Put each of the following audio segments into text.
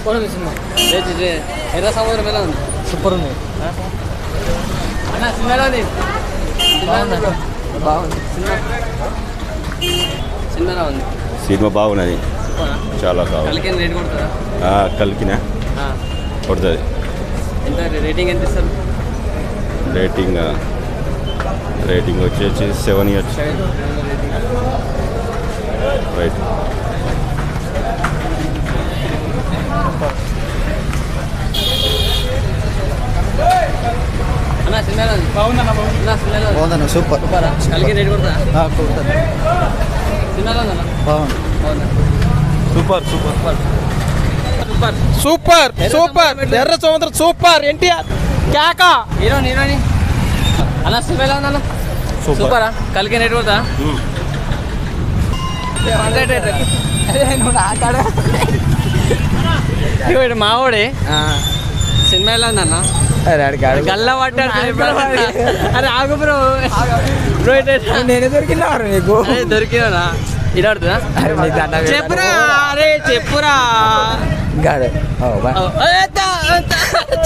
Super ఉంది cinema. ఎర్ర సముద్రం ఎలా ఉంది? సూపర్ ఉంది అన్న. సినిమా ఎలా ఉంది? బాగుంది సినిమా ఎలా ఉంది? సినిమా బాగున్నది, చాలా బాగుంది. కలికిన రేట్ కొడుతుందా? కలికినా కొడుతుంది. ఎంత రేటింగ్ ఎంత ఇస్తారు? రేటింగ్ వచ్చేసి 7 ఇయర్స్. రైట్. అన్న సినిమా బాగుందన్న. బాగుందన్న, సూపర్. కలికిన రేట్ కొడుతుందా? సినిమా ఉందన్న. బాగుంది. Super super super super super. ఎర్ర సముద్రం సూపర్. ఎన్టీఆర్ కేకా. హీరోని అన్న. సినిమా ఎలా ఉందన్న? సూపరా? కలికిన రేట్ కొడుతుందా? మావాడే. సినిమా ఎలా ఉందన్న? గల్ల పట్టాడు. అరే ఆగు బ్రో. నేనే దొరికినా నీకు. దొరికినా ఇలాడుతుందా? చెప్పురా. అరే చెప్పురా.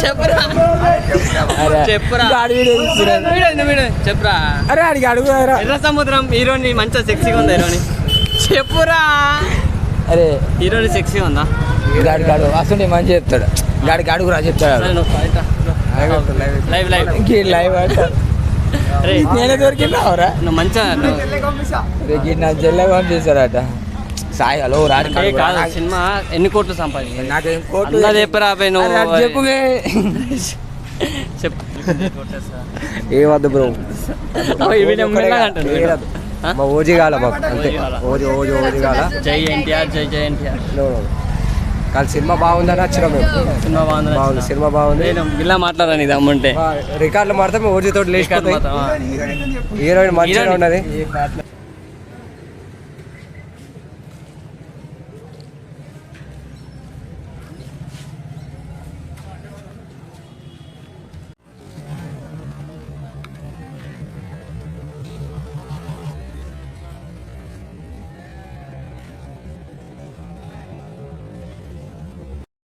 చెప్పురా చెప్పురా. చెప్పురా. అరే అడిగి అడుగు. ఎర్ర సముద్రం హీరోని మంచిగా సెక్సీగా ఉందా? హీరోని చెప్పురా. అరే హీరోని సెక్సీగా ఉందా? గాడు అసలు మంచి చెప్తాడు. గాడికి అడుగురా చెప్తాడు. లైవ్ లైవ్ లైవ్ నేనే దొరికినావురా. నువ్వు మంచిగా నా జల్ల పంపిస్తారట. సాయి హలో రాడు కాదు. సినిమా ఎన్ని కోట్లు సంపాదించింది? నాకేం కోట్లు చెప్పురా. నువ్వు చెప్పు. చెప్పు. ఏమద్దు బ్రో. మా ఓజీ కాల మాకు అంతే. ఓజీ ఓజీ ఓజీ కాల. జై ఎన్టీఆర్. జై జై ఎన్టీఆర్. కానీ సినిమా బాగుందని వచ్చినాం మేము. సినిమా బాగుంది. బాగుంది సినిమా బాగుంది. ఇలా మాట్లాడని ఇది అమ్ముంటే రికార్డులు మాత్రం ఓజీ తోటి లేచిపోతాయి. హీరోయిన్ మంచిగా ఉన్నది.